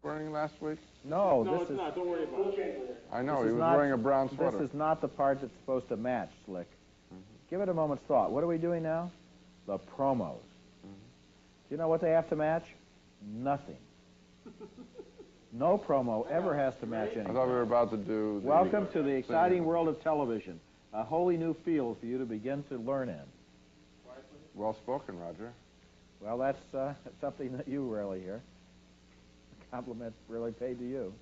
wearing last week? No, No, this it's is not. Don't worry about it. I know, this he is was not- wearing a brown sweater. This is not the part that's supposed to match, Slick. Give it a moment's thought. What are we doing now? The promos. Do you know what they have to match? Nothing. No promo ever has to match I anything. thought we were about to do the... Welcome to the exciting world of television. A wholly new field for you to begin to learn in. Well spoken, Roger. Well, that's something that you rarely hear. Compliments really paid to you.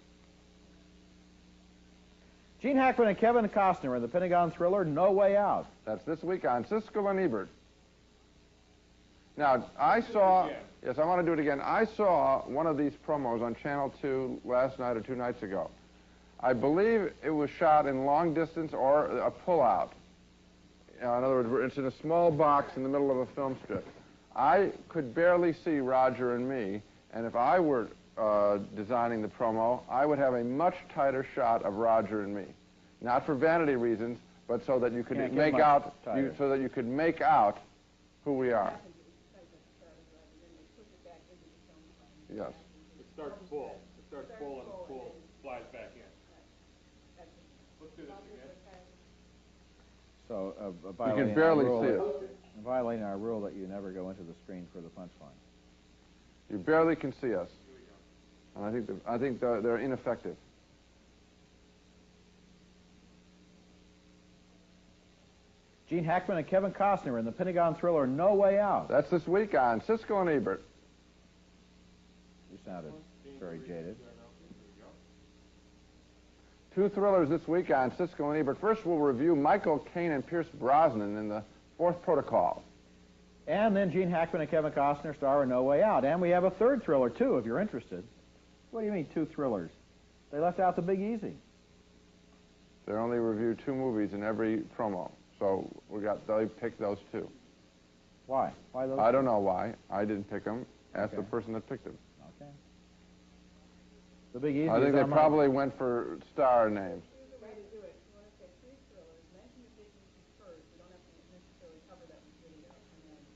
Gene Hackman and Kevin Costner in the Pentagon thriller No Way Out. That's this week on Siskel and Ebert. Now, I saw... Yes, I want to do it again. I saw one of these promos on Channel 2 last night or 2 nights ago. I believe it was shot in long distance or a pull-out. In other words, it's in a small box in the middle of a film strip. I could barely see Roger and me, and if I were designing the promo, I would have a much tighter shot of Roger and me. Not for vanity reasons, but so that you could make out, so that you could make out who we are. Yes. It starts full. It starts full and full flies back in. Let's do this again. So, You can barely see it. Violating our rule that you never go into the screen for the punchline. You barely can see us. And I think they're ineffective. Gene Hackman and Kevin Costner in the Pentagon thriller No Way Out. That's this week on Siskel and Ebert. You sounded very jaded. 2 thrillers this week on Siskel and Ebert. First, we'll review Michael Caine and Pierce Brosnan in The Fourth Protocol. And then Gene Hackman and Kevin Costner star in No Way Out. And we have a third thriller, too, if you're interested. What do you mean, 2 thrillers? They left out The Big Easy. They only review 2 movies in every promo. So they picked those 2. Why? Why those? I don't know why. I didn't pick them. Ask the Okay. person that picked them. Okay. The Big Easy. I think they probably went for star names.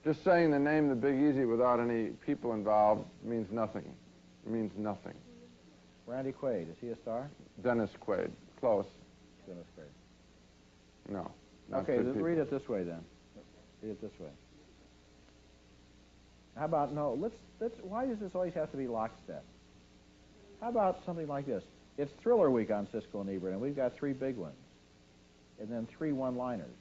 Just saying the name The Big Easy without any people involved means nothing. It means nothing. Randy Quaid, is he a star? Dennis Quaid. Close. Dennis Quaid. No. Not Okay, good people. read it this way then. Read it this way. How about, no, let's, why does this always have to be lockstep? How about something like this? It's Thriller Week on Siskel and Ebert, and we've got 3 big ones. And then 3 one-liners.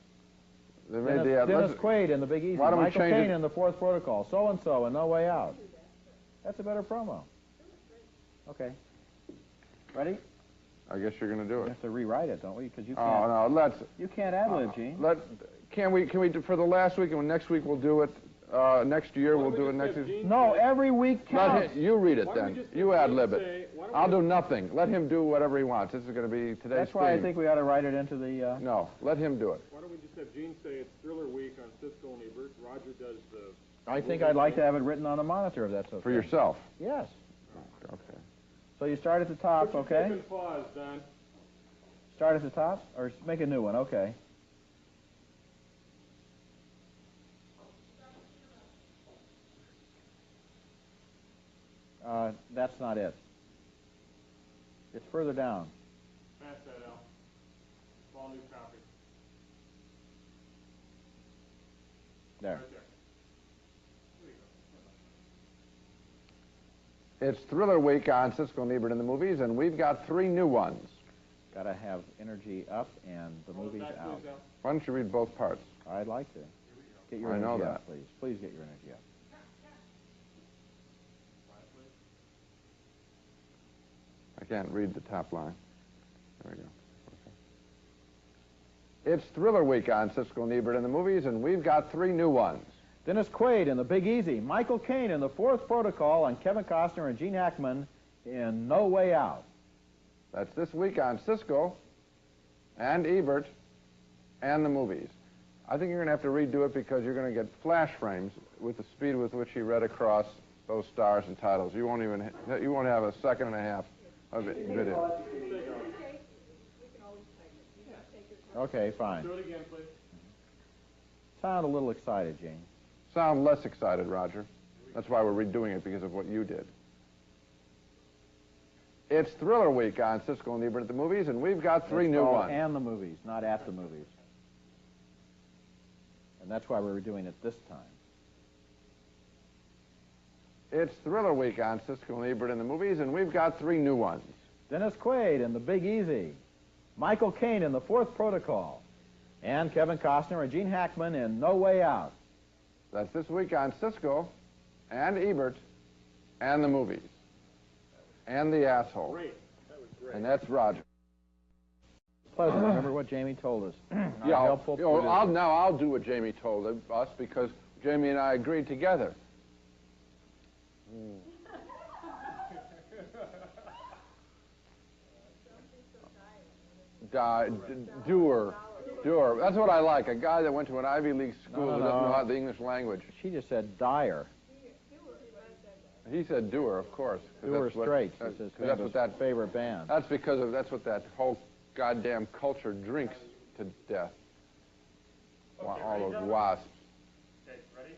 Dennis Quaid in The Big Easy, Michael Caine in The Fourth Protocol, so-and-so in No Way Out. That's a better promo. Okay. Ready? I guess you're going to do it. We have to rewrite it, don't we? Because you can't. Oh, no, let's... You can't ad-lib, Gene. Can we do for the last week, and next week we'll do it, next year we'll do it next year? No, every week counts. You read it then. You ad-lib it. I'll do nothing. Let him do whatever he wants. This is going to be today's That's why theme. I think we ought to write it into the... No, let him do it. Why don't we just have Gene say it's Thriller Week on Siskel and Ebert. Roger does the... I think I'd like to have it written on a monitor, if that's okay. For yourself? Yes. Okay. So you start at the top, okay? Put your pause, Don. Start at the top, or make a new one, okay. That's not it. It's further down. Pass that out. Small new copy. There. Right there. It's Thriller Week on Siskel and Ebert in the movies, and we've got 3 new ones. Got to have energy up and the movies out. Why don't you read both parts? I'd like to. Get your I know energy that. up, please. Please get your energy up. I can't read the top line. There we go. Okay. It's Thriller Week on Siskel and Ebert in the movies, and we've got 3 new ones. Dennis Quaid in The Big Easy, Michael Caine in The Fourth Protocol, and Kevin Costner and Gene Hackman in No Way Out. That's this week on Siskel and Ebert and the movies. I think you're going to have to redo it because you're going to get flash frames with the speed with which he read across those stars and titles. You won't have a second and a half of video. Okay, fine. Do it again, please. Sound a little excited, Gene. Sound less excited, Roger. That's why we're redoing it, because of what you did. It's Thriller Week on Siskel and Ebert at the movies, and we've got three new ones. And the movies, not at the movies. And that's why we were doing it this time. It's Thriller Week on Siskel and Ebert in the movies, and we've got three new ones. Dennis Quaid in The Big Easy, Michael Caine in The Fourth Protocol, and Kevin Costner and Gene Hackman in No Way Out. That's this week on Siskel and Ebert and the movies. And the asshole. Great. That was great. And that's Roger. Pleasant. Remember what Jamie told us. Yeah, helpful I'll do what Jamie told us because Jamie and I agreed together. Doer. That's what I like. A guy that went to an Ivy League school who doesn't know the English language. She just said Dyer. He said doer, of course. Doer Straits. That's his favorite band. That's that's what that whole goddamn culture drinks to death. Okay, All those ready, wasps. Okay, ready?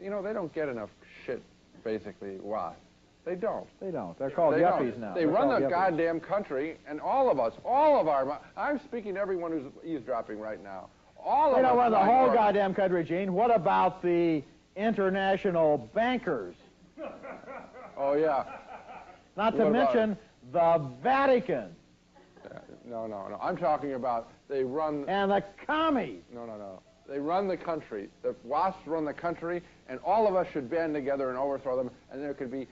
You know, they don't get enough shit, basically, wasps. They don't. They don't. They're called They yuppies don't. now. They run the goddamn country, and all of our... I'm speaking to everyone who's eavesdropping right now. They don't run the whole goddamn country, Gene. What about the international bankers? Oh, yeah. Not to mention the Vatican. No. I'm talking about they run... And the commies. No. They run the country. The wasps run the country, and all of us should band together and overthrow them, and there could be...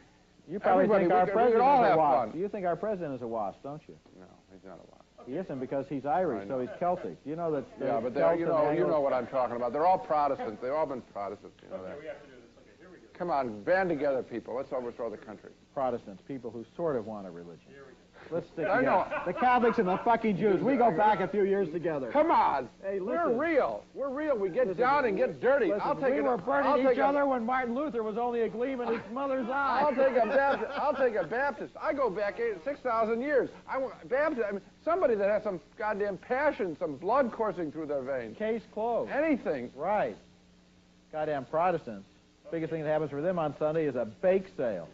You probably think our president all is a have wasp. fun. You think our president is a wasp, don't you? No, he's not a wasp. He isn't because he's Irish, so he's Celtic. You know that... Yeah, but you know what I'm talking about. They're all Protestants. They've all been Protestants. You know Okay, that. we have to do this. Okay, here we go. Come on, band together, people. Let's overthrow the country. Protestants, people who sort of want a religion. Here we go. Let's stick together. The Catholics and the fucking Jews. We go back a few years together. Come on. Hey, we're listen. real. We're real. We get down and get dirty. Listen, we were burning each other when Martin Luther was only a gleam in his mother's eye. I'll take a Baptist. I go back 6,000 years. Baptist. I mean, somebody that has some goddamn passion, some blood coursing through their veins. Case closed. Anything. Right. Goddamn Protestants. Biggest thing that happens for them on Sunday is a bake sale.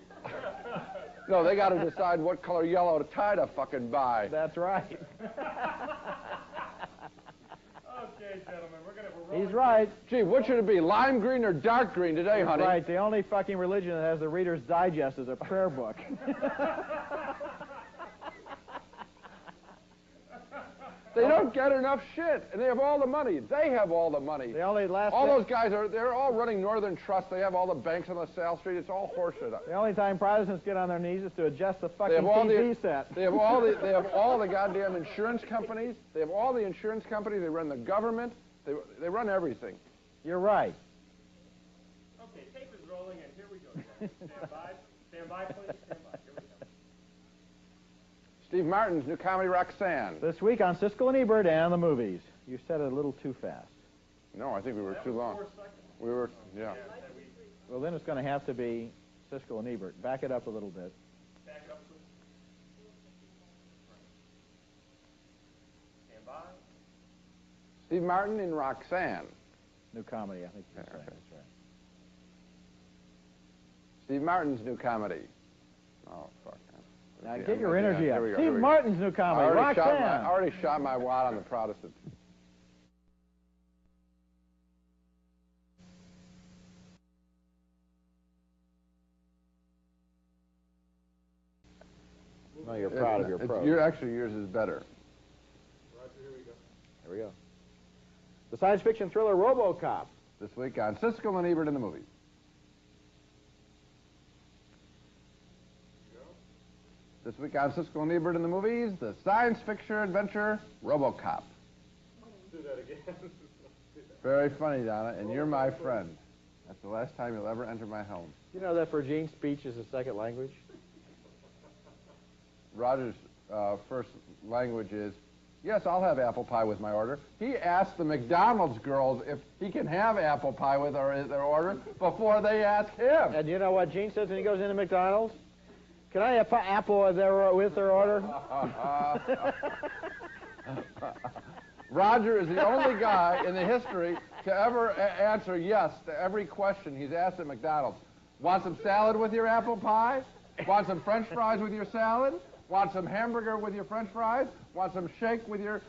No, they got to decide what color yellow tie to fucking buy. That's right. Okay, gentlemen, we're rolling. He's right. Gee, what should it be, lime green or dark green today, He's honey? right. The only fucking religion that has the Reader's Digest is a prayer book. They don't get enough shit, and they have all the money. They have all the money. Those guys they're all running Northern Trust. They have all the banks on the South Street. It's all horseshit. The only time Protestants get on their knees is to adjust the fucking TV set. They have all the goddamn insurance companies. They have all the insurance companies. They run the government. They run everything. You're right. Okay, tape is rolling, and here we go. Stand by. Stand by, please. Stand by. Here we go. Steve Martin's new comedy Roxanne. This week on Siskel and Ebert and the movies. You said it a little too fast. No, I think we were too long. 4 seconds. We were, yeah. Well, then it's going to have to be Siskel and Ebert. Back it up a little bit. Back it up, please. Stand by. Steve Martin in Roxanne. New comedy, I think you're saying. Okay. That's right. Steve Martin's new comedy. Oh, fuck. Now get your energy up. Here we go, Steve Martin's new comedy, I Roxanne. already shot my wad on the Protestants. No, you're proud of your prose. Actually, yours is better. Roger, here we go. Here we go. The science fiction thriller RoboCop. This week on Siskel and Ebert in the movies. This week on Siskel and Ebert in the movies, the science fiction adventure RoboCop. Do that again. Very funny, Donna, and you're my friend. That's the last time you'll ever enter my home. You know that Virgine's speech is a second language? Roger's first language is, yes, I'll have apple pie with my order. He asked the McDonald's girls if he can have apple pie with their order before they ask him. And you know what Gene says when he goes into McDonald's? Can I have apple with their order? Roger is the only guy in the history to ever answer yes to every question he's asked at McDonald's. Want some salad with your apple pie? Want some French fries with your salad? Want some hamburger with your French fries? Want some shake with your...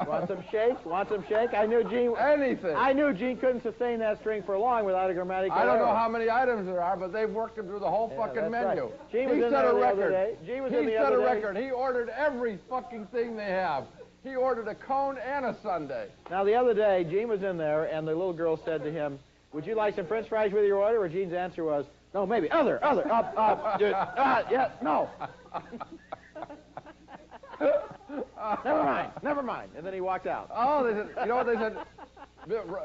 Want some shake? Want some shake? I knew Gene... Anything. I knew Gene couldn't sustain that string for long without a grammatical I don't know error. how many items there are, but they've worked him through the whole fucking menu. Right. Gene He was in set there a the other record. day. Gene was He in the set other a day. record. He ordered every fucking thing they have. He ordered a cone and a sundae. Now, the other day, Gene was in there, and the little girl said to him, would you like some French fries with your order? Or Gene's answer was, no, maybe, other, yeah, no. Never mind. And then he walked out. Oh, they said, you know what they said?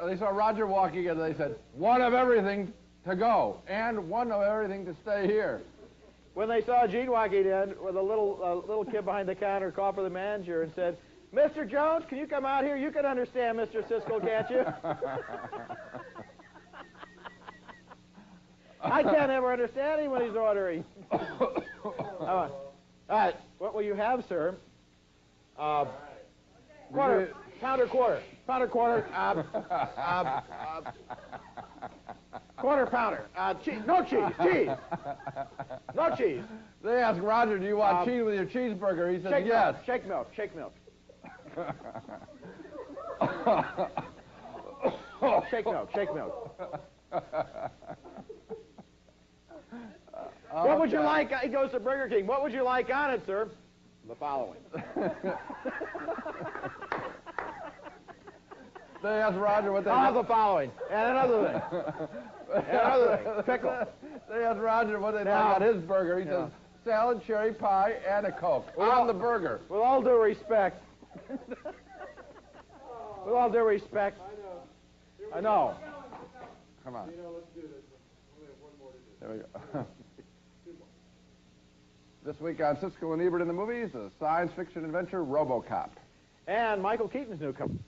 They saw Roger walking in, and they said, one of everything to go, and one of everything to stay here. When they saw Gene walking in with a little kid behind the counter, called for the manager and said, Mr. Jones, can you come out here? You can understand Mr. Siskel, can't you? I can't ever understand him when he's ordering. All right, what will you have, sir? Quarter, pounder quarter, quarter pounder, cheese, no cheese. They asked Roger, do you want cheese with your cheeseburger? He said, yes. Shake milk. Shake milk. What would you like? He goes to Burger King. What would you like on it, sir? The following. They asked Roger what they... I'll have the following. And another thing. Pickle. They asked Roger what they'd like on his burger. He says, salad, cherry pie, and a Coke on the burger. With all due respect. I know. Come on. Let's do this. We have one more to do. There we go. This week on Siskel and Ebert in the movies, a science fiction adventure, RoboCop. And Michael Keaton's new company.